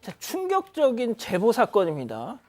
자, 충격적인 제보 사건입니다.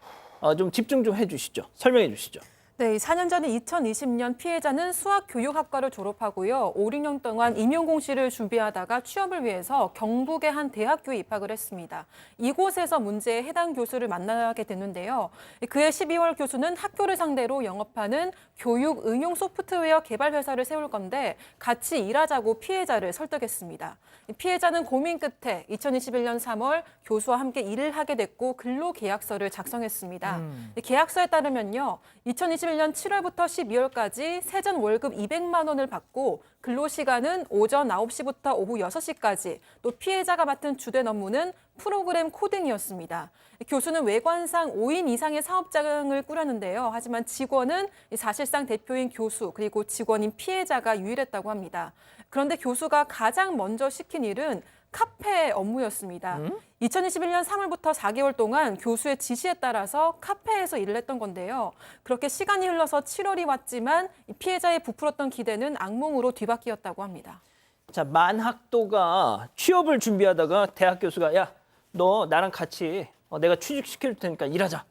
좀 집중 좀 해주시죠. 설명해 주시죠. 네, 4년 전인 2020년 피해자는 수학교육학과를 졸업하고요. 5, 6년 동안 임용공시를 준비하다가 취업을 위해서 경북의 한 대학교에 입학을 했습니다. 이곳에서 문제의 해당 교수를 만나게 됐는데요. 그해 12월 교수는 학교를 상대로 영업하는 교육 응용 소프트웨어 개발 회사를 세울 건데 같이 일하자고 피해자를 설득했습니다. 피해자는 고민 끝에 2021년 3월 교수와 함께 일을 하게 됐고 근로계약서를 작성했습니다. 계약서에 따르면요. 2021년 7월부터 12월까지 세전 월급 200만 원을 받고 근로시간은 오전 9시부터 오후 6시까지, 또 피해자가 맡은 주된 업무는 프로그램 코딩이었습니다. 교수는 외관상 5인 이상의 사업장을 꾸렸는데요. 하지만 직원은 사실상 대표인 교수 그리고 직원인 피해자가 유일했다고 합니다. 그런데 교수가 가장 먼저 시킨 일은 카페 업무였습니다. 2021년 3월부터 4개월 동안 교수의 지시에 따라서 카페에서 일을 했던 건데요. 그렇게 시간이 흘러서 7월이 왔지만 피해자의 부풀었던 기대는 악몽으로 뒤바뀌었다고 합니다. 자, 만학도가 취업을 준비하다가 대학 교수가 야, 너 나랑 같이 내가 취직시킬 테니까 일하자.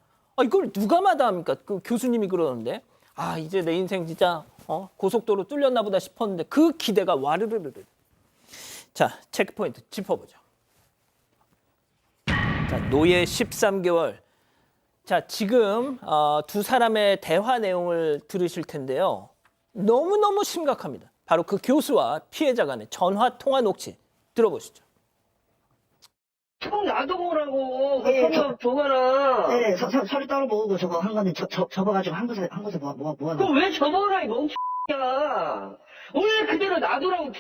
이걸 누가 마다합니까? 그 교수님이 그러는데 이제 내 인생 진짜 고속도로 뚫렸나 보다 싶었는데 그 기대가 와르르르. 자, 체크포인트 짚어보죠. 자, 노예 13개월. 자, 지금 두 사람의 대화 내용을 들으실 텐데요. 너무너무 심각합니다. 바로 그 교수와 피해자 간의 전화 통화 녹취 들어보시죠. 총 놔둬보라고. 그 네, 통역 줘봐라. 네, 서류 따로 모으고 저거 한 건데 접어가지고 한 곳에 모아. 그럼 왜 접어라, 이 멍청이야. 원래 그대로 놔두라고,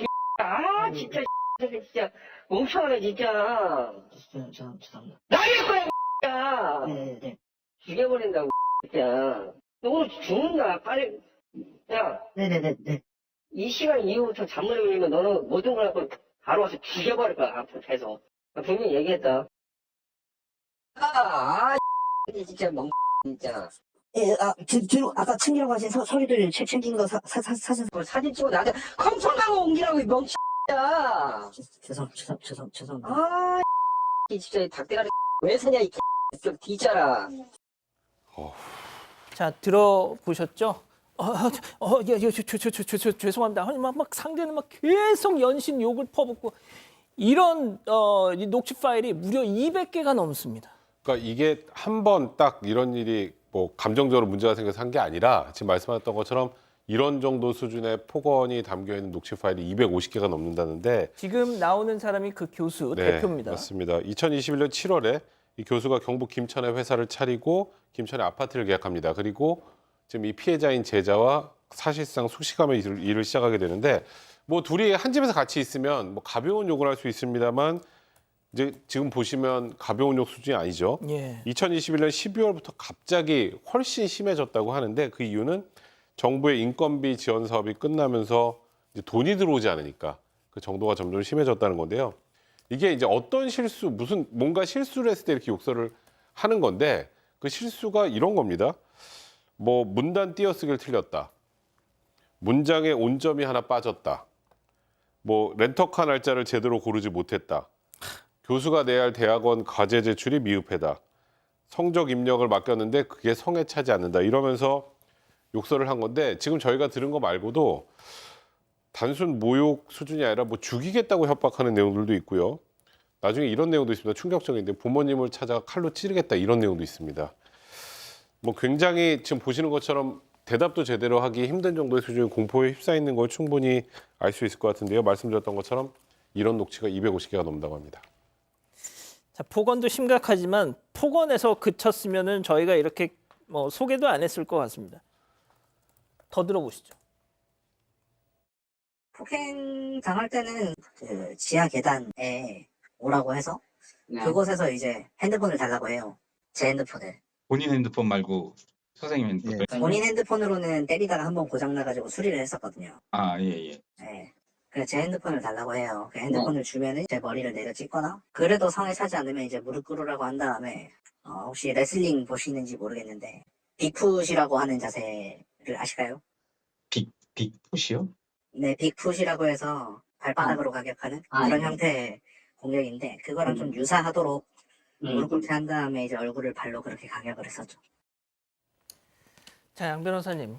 진짜, 진짜. 멍청하네, 진짜. 죄송합니다. 나일 거야, 네. 죽여버린다고, 진짜. 너 오늘 죽는다, 빨리. 야, 네네네. 이 시간 이후부터 잠을 울리면 너는 모든 걸 갖고 바로 와서 죽여버릴 거야, 앞으로 계속. 나 분명히 얘기했다. 진짜 진짜. 예, 뒤로 아까 챙기라고 하신 서류들 챙긴 거 사진. 뭐 사진 찍고 나한테 컴청가고 옮기라고, 이 멍청이야. 죄송합니다. 진짜 이 닭대가리 왜 사냐, 이 좀 뒤져라. 자, 들어보셨죠? 죄송합니다. 막 상대는 막 계속 연신 욕을 퍼붓고 이런 이 녹취 파일이 무려 200개가 넘습니다. 그러니까 이게 한 번 딱 이런 일이 뭐 감정적으로 문제가 생겨서 한 게 아니라 지금 말씀하셨던 것처럼 이런 정도 수준의 폭언이 담겨 있는 녹취 파일이 250개가 넘는다는데 지금 나오는 사람이 그 교수 대표입니다. 맞습니다. 2021년 7월에 이 교수가 경북 김천에 회사를 차리고 김천에 아파트를 계약합니다. 그리고 지금 이 피해자인 제자와 사실상 수시감에 일을 시작하게 되는데 뭐 둘이 한 집에서 같이 있으면 뭐 가벼운 욕을 할 수 있습니다만 이제 지금 보시면 가벼운 욕 수준이 아니죠. 예. 2021년 12월부터 갑자기 훨씬 심해졌다고 하는데 그 이유는 정부의 인건비 지원 사업이 끝나면서 이제 돈이 들어오지 않으니까 그 정도가 점점 심해졌다는 건데요. 이게 이제 어떤 실수, 뭔가 실수를 했을 때 이렇게 욕설을 하는 건데 그 실수가 이런 겁니다. 뭐 문단 띄어쓰기를 틀렸다. 문장에 온점이 하나 빠졌다. 뭐 렌터카 날짜를 제대로 고르지 못했다. 교수가 내야 할 대학원 과제 제출이 미흡하다. 성적 입력을 맡겼는데 그게 성에 차지 않는다. 이러면서 욕설을 한 건데 지금 저희가 들은 거 말고도 단순 모욕 수준이 아니라 뭐 죽이겠다고 협박하는 내용들도 있고요. 나중에 이런 내용도 있습니다. 충격적인데 부모님을 찾아가 칼로 찌르겠다 이런 내용도 있습니다. 뭐 굉장히 지금 보시는 것처럼 대답도 제대로 하기 힘든 정도의 수준의 공포에 휩싸여 있는 걸 충분히 알 수 있을 것 같은데요. 말씀드렸던 것처럼 이런 녹취가 250개가 넘는다고 합니다. 자, 폭언도 심각하지만 폭언에서 그쳤으면은 저희가 이렇게 뭐 소개도 안 했을 것 같습니다. 더 들어보시죠. 폭행 당할 때는 그 지하 계단에 오라고 해서 네. 그곳에서 이제 핸드폰을 달라고 해요. 제 핸드폰을. 본인 핸드폰 말고 선생님 핸드폰. 본인 핸드폰으로는 때리다가 한번 고장나가지고 수리를 했었거든요. 예. 네. 그래서 제 핸드폰을 달라고 해요. 그 핸드폰을 주면은 제 머리를 내려 찍거나 그래도 성에 차지 않으면 이제 무릎 꿇으라고 한 다음에 혹시 레슬링 보시는지 모르겠는데 빅풋이라고 하는 자세를 아실까요? 빅풋이요? 네, 빅풋이라고 해서 발바닥으로 가격하는 그런 형태의 공격인데 그거랑 좀 유사하도록 무릎 꿇게 한 다음에 이제 얼굴을 발로 그렇게 가격을 했었죠. 자, 양 변호사님,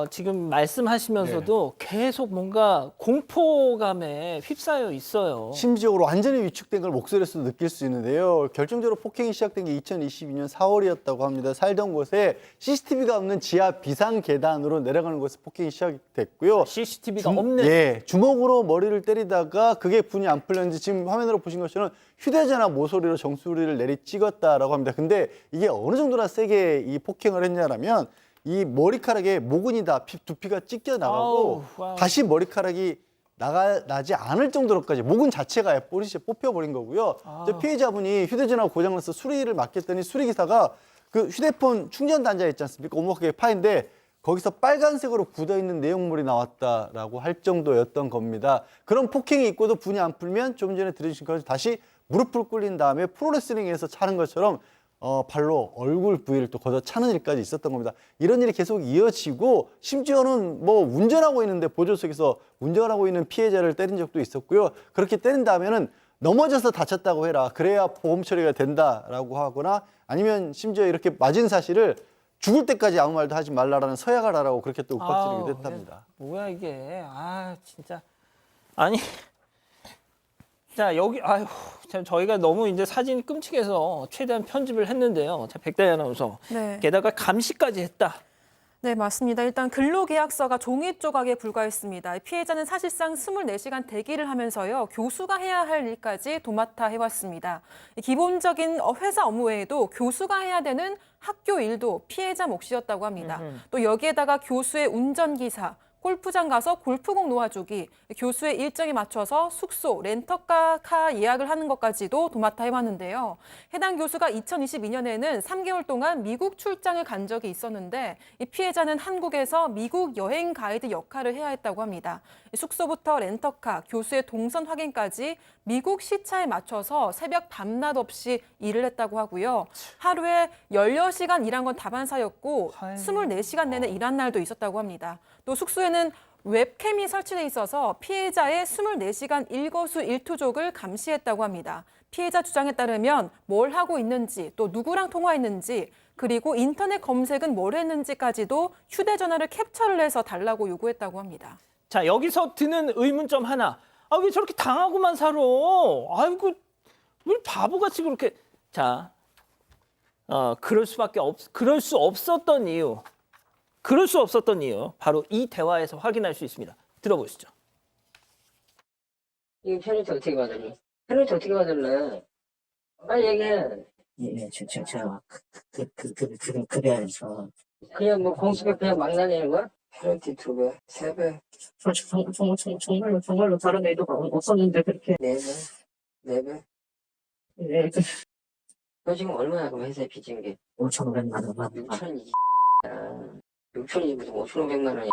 지금 말씀하시면서도 네. 계속 뭔가 공포감에 휩싸여 있어요. 심지어로 완전히 위축된 걸 목소리에서도 느낄 수 있는데요. 결정적으로 폭행이 시작된 게 2022년 4월이었다고 합니다. 살던 곳에 CCTV가 없는 지하 비상 계단으로 내려가는 곳에 폭행이 시작됐고요. CCTV가 없는. 예, 주먹으로 머리를 때리다가 그게 분이 안 풀렸는지 지금 화면으로 보신 것처럼 휴대전화 모서리로 정수리를 내리 찍었다라고 합니다. 근데 이게 어느 정도나 세게 이 폭행을 했냐라면 이 머리카락에 모근이 다 두피가 찢겨 나가고 아우, 와우. 다시 머리카락이 나지 않을 정도로까지 모근 자체가 뿌리째 뽑혀버린 거고요. 이제 피해자분이 휴대전화가 고장나서 수리를 맡겼더니 수리기사가 그 휴대폰 충전 단자 있지 않습니까? 오목하게 파인데 거기서 빨간색으로 굳어있는 내용물이 나왔다라고 할 정도였던 겁니다. 그런 폭행이 있고도 분이 안 풀면 좀 전에 들으신 것처럼 다시 무릎을 꿇린 다음에 프로레슬링에서 차는 것처럼 발로 얼굴 부위를 또 걷어 차는 일까지 있었던 겁니다. 이런 일이 계속 이어지고 심지어는 뭐 운전하고 있는데 보조석에서 운전하고 있는 피해자를 때린 적도 있었고요. 그렇게 때린 다음에는 넘어져서 다쳤다고 해라. 그래야 보험 처리가 된다라고 하거나 아니면 심지어 이렇게 맞은 사실을 죽을 때까지 아무 말도 하지 말라라는 서약을 하라고 그렇게 또 윽박지르기도 아우, 했답니다. 뭐야 이게? 진짜. 아니. 자, 여기 참 저희가 너무 이제 사진이 끔찍해서 최대한 편집을 했는데요. 자, 백다희 아나운서. 네. 게다가 감시까지 했다. 네, 맞습니다. 일단 근로계약서가 종이 조각에 불과했습니다. 피해자는 사실상 24시간 대기를 하면서요. 교수가 해야 할 일까지 도맡아 해왔습니다. 기본적인 회사 업무 외에도 교수가 해야 되는 학교 일도 피해자 몫이었다고 합니다. 또 여기에다가 교수의 운전기사, 골프장 가서 골프공 놓아주기, 교수의 일정에 맞춰서 숙소, 렌터카 예약을 하는 것까지도 도맡아 해왔는데요. 해당 교수가 2022년에는 3개월 동안 미국 출장을 간 적이 있었는데 이 피해자는 한국에서 미국 여행 가이드 역할을 해야 했다고 합니다. 숙소부터 렌터카, 교수의 동선 확인까지 미국 시차에 맞춰서 새벽 밤낮 없이 일을 했다고 하고요. 하루에 16시간 일한 건 다반사였고 24시간 내내 일한 날도 있었다고 합니다. 또 숙소에는 웹캠이 설치돼 있어서 피해자의 24시간 일거수일투족을 감시했다고 합니다. 피해자 주장에 따르면 뭘 하고 있는지, 또 누구랑 통화했는지, 그리고 인터넷 검색은 뭘 했는지까지도 휴대전화를 캡처를 해서 달라고 요구했다고 합니다. 자, 여기서 드는 의문점 하나. 왜 저렇게 당하고만 살아? 아이고, 왜 바보같이 그렇게. 자, 그럴 수 없었던 이유. 바로 이 대화에서 확인할 수 있습니다. 들어보시죠. 이거 페널티 어떻게 받을래? 페널티 어떻게 받을래? 빨리 얘기해. 예, 제가 급여에서 그냥 뭐 공수가 그냥 막 다니는 거야? 페널티 2배, 3배, 정말로 다른 의도가 없었는데 그렇게 4배, 4배. 예, 너 지금 얼마야 그럼 회사에 빚진 게? 5,500만 원 6천이지. 6천이지 무슨 5,500만 원이야.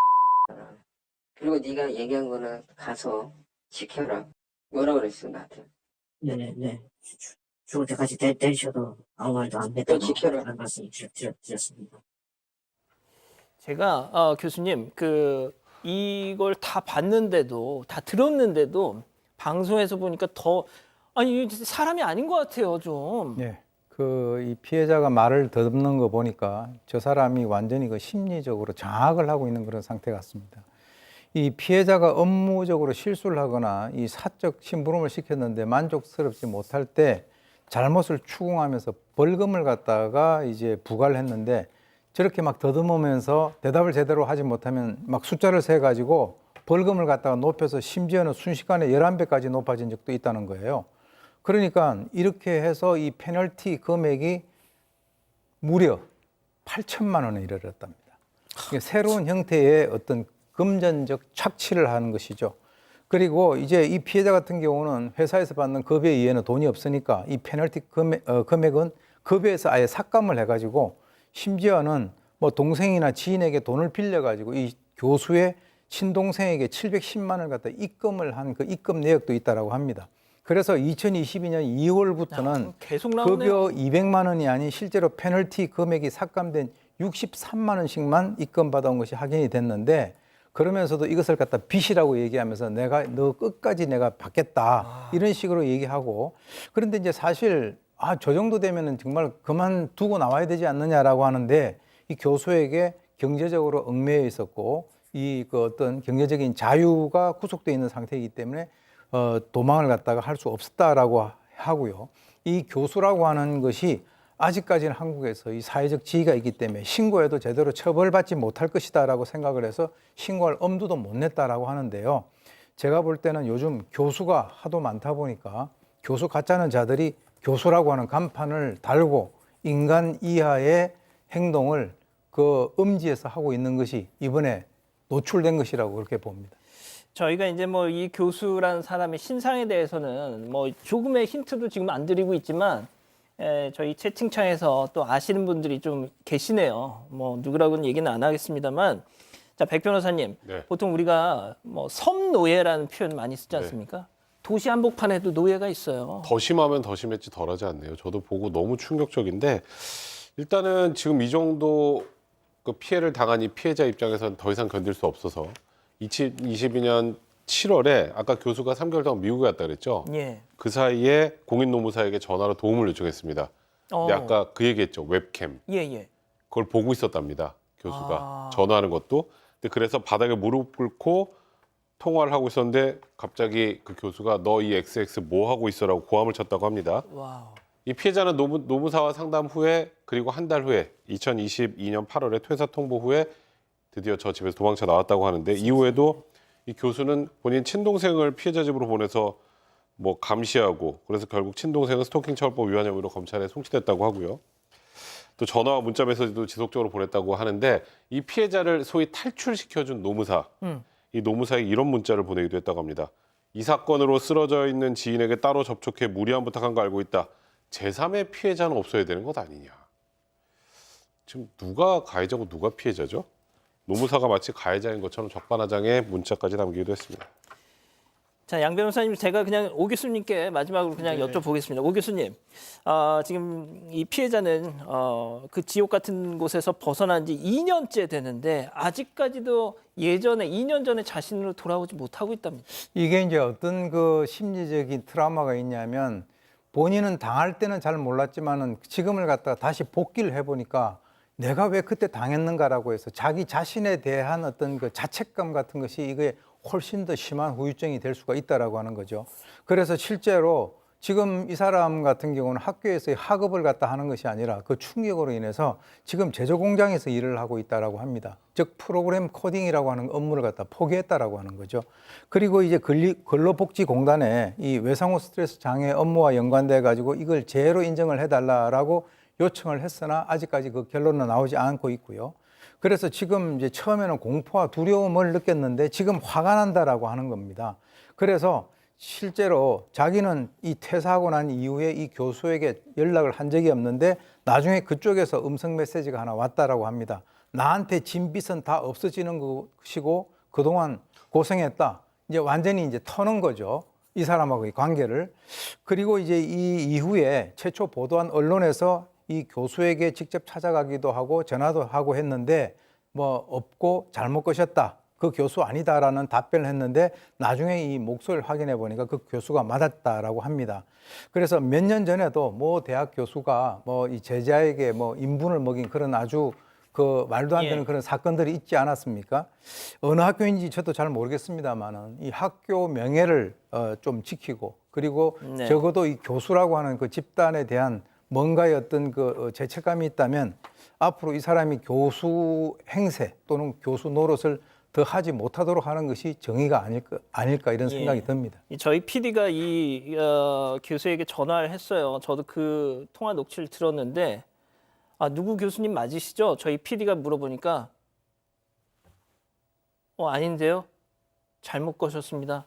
그리고 네가 얘기한 거는 가서 지켜라. 뭐라 그랬어 나한테? 네. 죽을 때까지 때리셔도 아무 말도 안 했다고 지켜라. 그런 말씀 드렸습니다. 제가 교수님 이걸 다 봤는데도 다 들었는데도 방송에서 보니까 더 사람이 아닌 것 같아요 좀. 네, 이 피해자가 말을 더듬는 거 보니까 저 사람이 완전히 심리적으로 장악을 하고 있는 그런 상태 같습니다. 이 피해자가 업무적으로 실수를 하거나 이 사적 심부름을 시켰는데 만족스럽지 못할 때 잘못을 추궁하면서 벌금을 갖다가 이제 부과를 했는데 저렇게 막 더듬으면서 대답을 제대로 하지 못하면 막 숫자를 세 가지고 벌금을 갖다가 높여서 심지어는 순식간에 11배까지 높아진 적도 있다는 거예요. 그러니까 이렇게 해서 이 페널티 금액이 무려 8천만 원에 이르렀답니다. 이게 새로운 형태의 어떤 금전적 착취를 하는 것이죠. 그리고 이제 이 피해자 같은 경우는 회사에서 받는 급여 이외에는 돈이 없으니까 이 페널티 금액은 급여에서 아예 삭감을 해가지고 심지어는 뭐 동생이나 지인에게 돈을 빌려가지고 이 교수의 친동생에게 710만 원을 갖다 입금을 한 그 입금 내역도 있다라고 합니다. 그래서 2022년 2월부터는 계속 나오네요. 급여 200만 원이 아닌 실제로 페널티 금액이 삭감된 63만 원씩만 입금받아온 것이 확인이 됐는데 그러면서도 이것을 갖다 빚이라고 얘기하면서 너 끝까지 내가 받겠다 이런 식으로 얘기하고 그런데 이제 사실 아, 저 정도 되면은 정말 그만두고 나와야 되지 않느냐라고 하는데 이 교수에게 경제적으로 얽매여 있었고 이 그 어떤 경제적인 자유가 구속되어 있는 상태이기 때문에 도망을 갔다가 할 수 없었다라고 하고요. 이 교수라고 하는 것이 아직까지는 한국에서 이 사회적 지위가 있기 때문에 신고해도 제대로 처벌받지 못할 것이다라고 생각을 해서 신고할 엄두도 못 냈다라고 하는데요. 제가 볼 때는 요즘 교수가 하도 많다 보니까 교수 같자는 자들이 교수라고 하는 간판을 달고 인간 이하의 행동을 그 음지에서 하고 있는 것이 이번에 노출된 것이라고 그렇게 봅니다. 저희가 이제 뭐 이 교수라는 사람의 신상에 대해서는 뭐 조금의 힌트도 지금 안 드리고 있지만 저희 채팅창에서 또 아시는 분들이 좀 계시네요. 뭐 누구라고는 얘기는 안 하겠습니다만, 자, 백 변호사님, 네. 보통 우리가 뭐 섬노예라는 표현 많이 쓰지 않습니까? 도시 한복판에도 노예가 있어요. 더 심하면 더 심했지 덜하지 않네요. 저도 보고 너무 충격적인데 일단은 지금 이 정도 그 피해를 당한 이 피해자 입장에서는 더 이상 견딜 수 없어서 2022년 7월에 아까 교수가 3개월 동안 미국에 갔다 그랬죠. 예. 그 사이에 공인노무사에게 전화로 도움을 요청했습니다. 근데 어. 아까 그 얘기했죠. 웹캠. 예. 그걸 보고 있었답니다. 교수가. 아. 전화하는 것도. 근데 그래서 바닥에 무릎 꿇고 통화를 하고 있었는데 갑자기 그 교수가 너 이 XX 뭐 하고 있어라고 고함을 쳤다고 합니다. 와우. 이 피해자는 노무사와 상담 후에 그리고 한 달 후에 2022년 8월에 퇴사 통보 후에 드디어 저 집에서 도망쳐 나왔다고 하는데 이후에도 이 교수는 본인 친동생을 피해자 집으로 보내서 뭐 감시하고 그래서 결국 친동생은 스토킹 처벌법 위반 혐의로 검찰에 송치됐다고 하고요. 또 전화와 문자 메시지도 지속적으로 보냈다고 하는데 이 피해자를 소위 탈출시켜준 노무사, 이 노무사에게 이런 문자를 보내기도 했다고 합니다. 이 사건으로 쓰러져 있는 지인에게 따로 접촉해 무리한 부탁한 거 알고 있다. 제3의 피해자는 없어야 되는 것 아니냐. 지금 누가 가해자고 누가 피해자죠? 노무사가 마치 가해자인 것처럼 적반하장의 문자까지 남기기도 했습니다. 자, 양 변호사님, 제가 그냥 오 교수님께 마지막으로 그냥 여쭤보겠습니다. 오 교수님, 지금 이 피해자는 그 지옥 같은 곳에서 벗어난 지 2년째 되는데 아직까지도 예전에 2년 전에 자신으로 돌아오지 못하고 있답니다. 이게 이제 어떤 그 심리적인 트라우마가 있냐면 본인은 당할 때는 잘 몰랐지만은 지금을 갖다가 다시 복귀를 해보니까 내가 왜 그때 당했는가라고 해서 자기 자신에 대한 어떤 그 자책감 같은 것이 이게 훨씬 더 심한 후유증이 될 수가 있다라고 하는 거죠. 그래서 실제로 지금 이 사람 같은 경우는 학교에서의 학업을 갖다 하는 것이 아니라 그 충격으로 인해서 지금 제조 공장에서 일을 하고 있다라고 합니다. 즉 프로그램 코딩이라고 하는 업무를 갖다 포기했다라고 하는 거죠. 그리고 이제 근로복지공단에 이 외상후 스트레스 장애 업무와 연관돼 가지고 이걸 재해로 인정을 해달라라고 요청을 했으나 아직까지 그 결론은 나오지 않고 있고요. 그래서 지금 이제 처음에는 공포와 두려움을 느꼈는데 지금 화가 난다라고 하는 겁니다. 그래서 실제로 자기는 이 퇴사하고 난 이후에 이 교수에게 연락을 한 적이 없는데 나중에 그쪽에서 음성 메시지가 하나 왔다라고 합니다. 나한테 진 빚은 다 없어지는 것이고 그동안 고생했다. 이제 완전히 이제 터는 거죠. 이 사람하고의 관계를. 그리고 이제 이 이후에 최초 보도한 언론에서 이 교수에게 직접 찾아가기도 하고 전화도 하고 했는데 뭐 없고 잘못 거셨다. 그 교수 아니다라는 답변을 했는데 나중에 이 목소리를 확인해 보니까 그 교수가 맞았다라고 합니다. 그래서 몇 년 전에도 모 대학 교수가 뭐 이 제자에게 뭐 인분을 먹인 그런 아주 그 말도 안 되는 그런 사건들이 있지 않았습니까? 어느 학교인지 저도 잘 모르겠습니다만은 이 학교 명예를 좀 지키고 그리고 네. 적어도 이 교수라고 하는 그 집단에 대한 뭔가의 어떤 그 죄책감이 있다면 앞으로 이 사람이 교수 행세 또는 교수 노릇을 더 하지 못하도록 하는 것이 정의가 아닐까 이런 생각이 듭니다. 저희 PD가 이 교수에게 전화를 했어요. 저도 그 통화 녹취를 들었는데 누구 교수님 맞으시죠? 저희 PD가 물어보니까 아닌데요. 잘못 거셨습니다.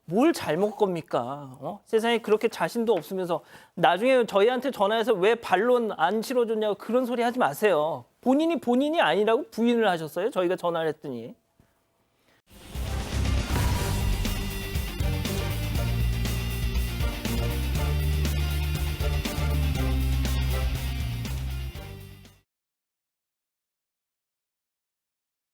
뭘 잘못 겁니까? 세상에 그렇게 자신도 없으면서 나중에 저희한테 전화해서 왜 반론 안 실어줬냐고 그런 소리 하지 마세요. 본인이 아니라고 부인을 하셨어요. 저희가 전화를 했더니.